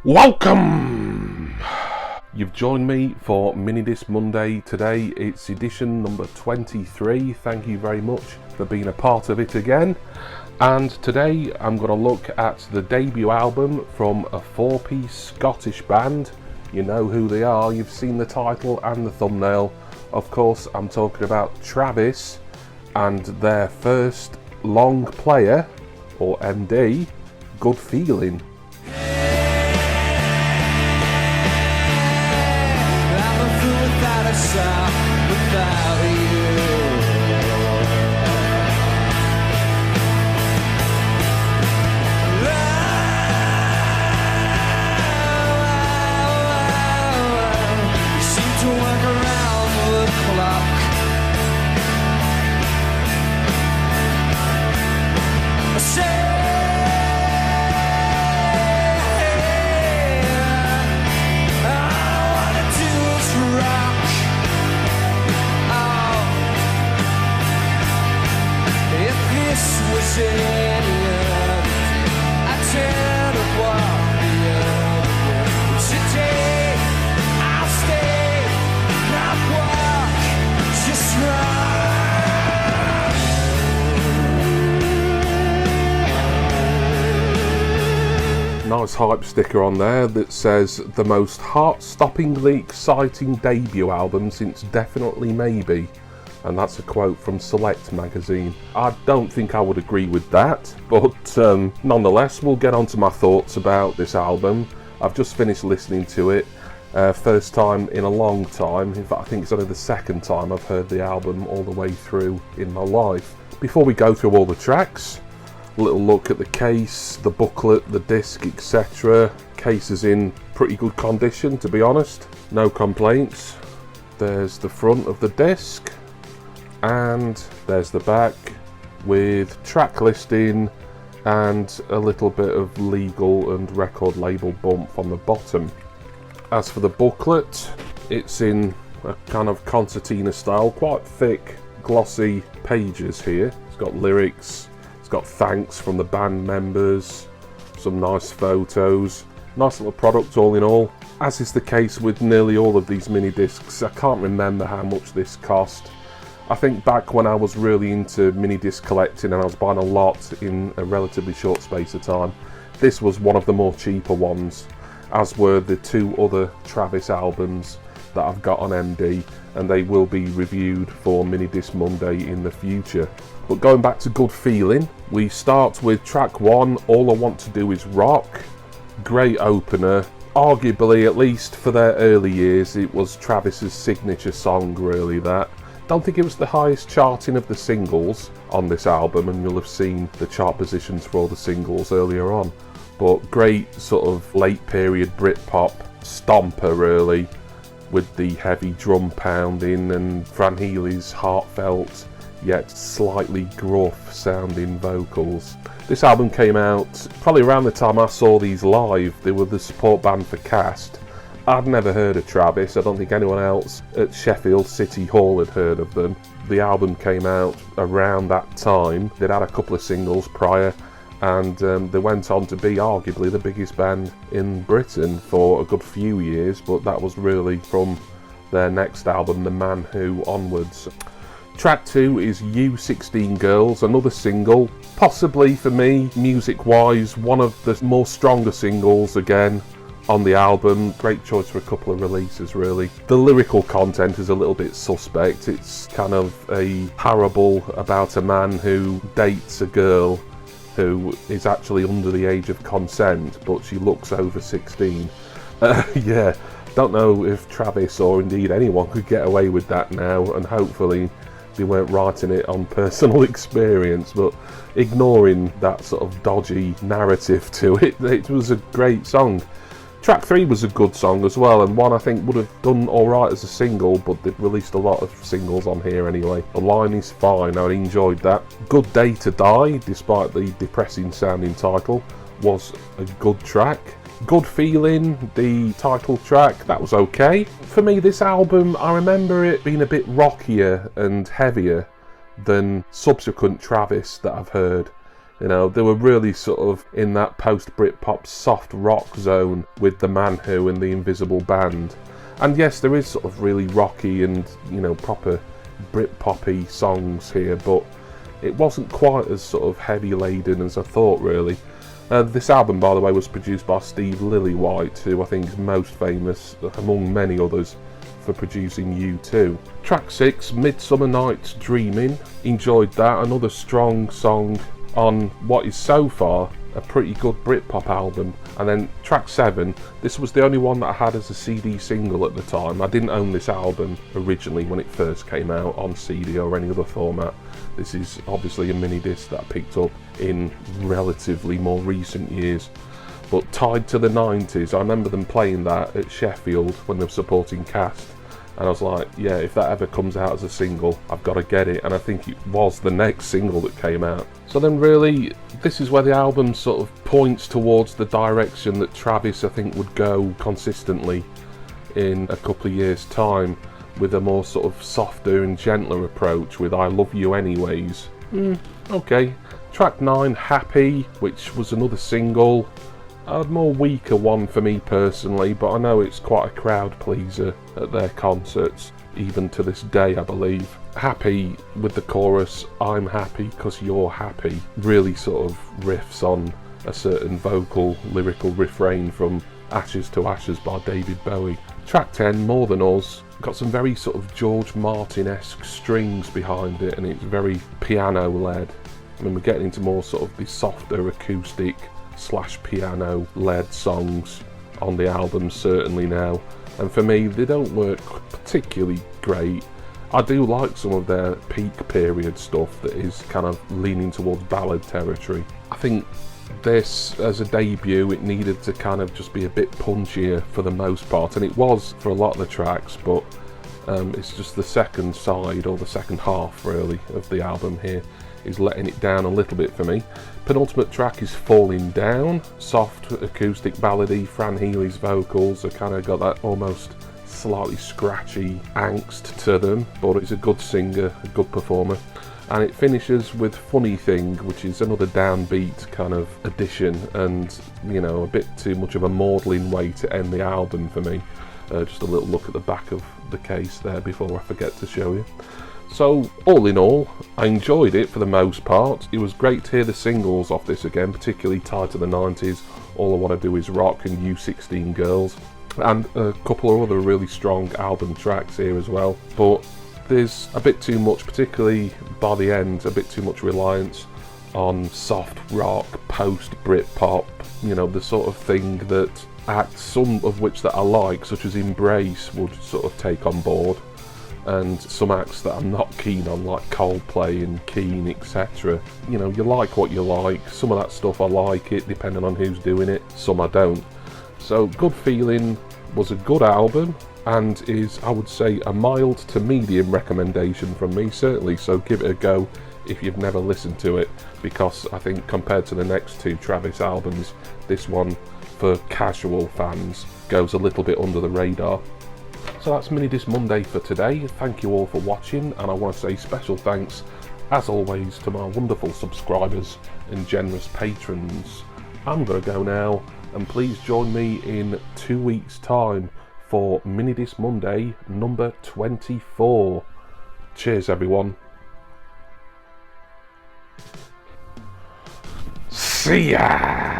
Welcome! You've joined me for Minidisc Monday today. It's edition number 23. Thank you very much for being a part of it again. And today I'm going to look at the debut album from a four-piece Scottish band. You know who they are, you've seen the title and the thumbnail. Of course, I'm talking about Travis and their first long player, or MD, Good Feeling. Without you, you seem to work around the clock. I say, all I wanna do is rock. Was it I tell to walk the other way. Today I'll stay, not walk, just run. Nice hype sticker on there that says the most heart-stoppingly exciting debut album since Definitely Maybe. And that's a quote from Select magazine. I don't think I would agree with that, but nonetheless, we'll get on to my thoughts about this album. I've just finished listening to it, first time in a long time. In fact, I think it's only the second time I've heard the album all the way through in my life. Before we go through all the tracks, a little look at the case, the booklet, the disc, etc. Case is in pretty good condition, to be honest. No complaints. There's the front of the disc. And there's the back with track listing and a little bit of legal and record label bump on the bottom. As for the booklet, it's in a kind of concertina style, quite thick, glossy pages here. It's got lyrics, it's got thanks from the band members, some nice photos. Nice little product all in all. As is the case with nearly all of these mini discs, I can't remember how much this cost. I think back when I was really into mini disc collecting and I was buying a lot in a relatively short space of time, this was one of the more cheaper ones, as were the two other Travis albums that I've got on MD, and they will be reviewed for Minidisc Monday in the future. But going back to Good Feeling, we start with track 1, All I Want to Do Is Rock. Great opener. Arguably, at least for their early years, it was Travis's signature song, really, that. Don't think it was the highest charting of the singles on this album, and you'll have seen the chart positions for all the singles earlier on. But great sort of late period Britpop stomper, really, with the heavy drum pounding and Fran Healy's heartfelt yet slightly gruff sounding vocals. This album came out probably around the time I saw these live. They were the support band for Cast. I'd never heard of Travis. I don't think anyone else at Sheffield City Hall had heard of them. The album came out around that time. They'd had a couple of singles prior, and they went on to be arguably the biggest band in Britain for a good few years, but that was really from their next album, The Man Who, onwards. Track 2 is You 16 Girls, another single. Possibly, for me, music-wise, one of the more stronger singles again on the album. Great choice for a couple of releases, really. The lyrical content is a little bit suspect. It's kind of a parable about a man who dates a girl who is actually under the age of consent, but she looks over 16. Yeah, don't know if Travis or indeed anyone could get away with that now, and hopefully they weren't writing it on personal experience, but ignoring that sort of dodgy narrative to it, it was a great song. Track 3 was a good song as well, and one I think would have done alright as a single, but they've released a lot of singles on here anyway. The Line Is Fine, I enjoyed that. Good Day to Die, despite the depressing sounding title, was a good track. Good Feeling, the title track, that was okay. For me, this album, I remember it being a bit rockier and heavier than subsequent Travis that I've heard. You know, they were really sort of in that post-Britpop soft rock zone with The Man Who and The Invisible Band. And yes, there is sort of really rocky and, you know, proper Britpop-y songs here, but it wasn't quite as sort of heavy-laden as I thought, really. This album, by the way, was produced by Steve Lillywhite, who I think is most famous, among many others, for producing U2. Track 6, Midsummer Night's Dreaming. Enjoyed that, another strong song on what is so far a pretty good Britpop album. And then track 7, this was the only one that I had as a CD single at the time. I didn't own this album originally when it first came out on CD or any other format. This is obviously a mini disc that I picked up in relatively more recent years. But Tied to the 90s, I remember them playing that at Sheffield when they were supporting Cast. And I was like, yeah, if that ever comes out as a single, I've got to get it. And I think it was the next single that came out. So then really, this is where the album sort of points towards the direction that Travis, I think, would go consistently in a couple of years' time, with a more sort of softer and gentler approach with I Love You Anyways. Okay. Track 9, Happy, which was another single. A more weaker one for me personally, but I know it's quite a crowd pleaser at their concerts, even to this day I believe. Happy with the chorus, I'm happy 'cause you're happy, really sort of riffs on a certain vocal, lyrical refrain from Ashes to Ashes by David Bowie. Track 10, More Than Us, got some very sort of George Martin-esque strings behind it, and it's very piano led. I mean, we're getting into more sort of the softer acoustic / piano led songs on the album certainly now, and for me they don't work particularly great. I do like some of their peak period stuff that is kind of leaning towards ballad territory. I think this, as a debut, it needed to kind of just be a bit punchier for the most part, and it was for a lot of the tracks, but it's just the second side, or the second half really, of the album here is letting it down a little bit for me. Penultimate track is Falling Down, soft acoustic ballady. Fran Healy's vocals have kind of got that almost slightly scratchy angst to them, but it's a good singer, a good performer. And it finishes with Funny Thing, which is another downbeat kind of addition, and you know, a bit too much of a maudlin way to end the album for me. Just a little look at the back of the case there before I forget to show you. So, all in all, I enjoyed it for the most part. It was great to hear the singles off this again, particularly Tied to the 90s, All I Want to Do Is Rock and U16 Girls, and a couple of other really strong album tracks here as well. But there's a bit too much, particularly by the end, a bit too much reliance on soft rock, post-Britpop, you know, the sort of thing that acts, some of which that I like, such as Embrace, would sort of take on board. And some acts that I'm not keen on, like Coldplay and Keane, etc. You know, you like what you like. Some of that stuff I like it, depending on who's doing it. Some I don't. So, Good Feeling was a good album, and is, I would say, a mild to medium recommendation from me, certainly. So give it a go if you've never listened to it, because I think compared to the next two Travis albums, this one, for casual fans, goes a little bit under the radar. So that's Minidisc Monday for today. Thank you all for watching, and I want to say special thanks, as always, to my wonderful subscribers and generous patrons. I'm going to go now, and please join me in 2 weeks' time for Minidisc Monday number 24. Cheers, everyone. See ya!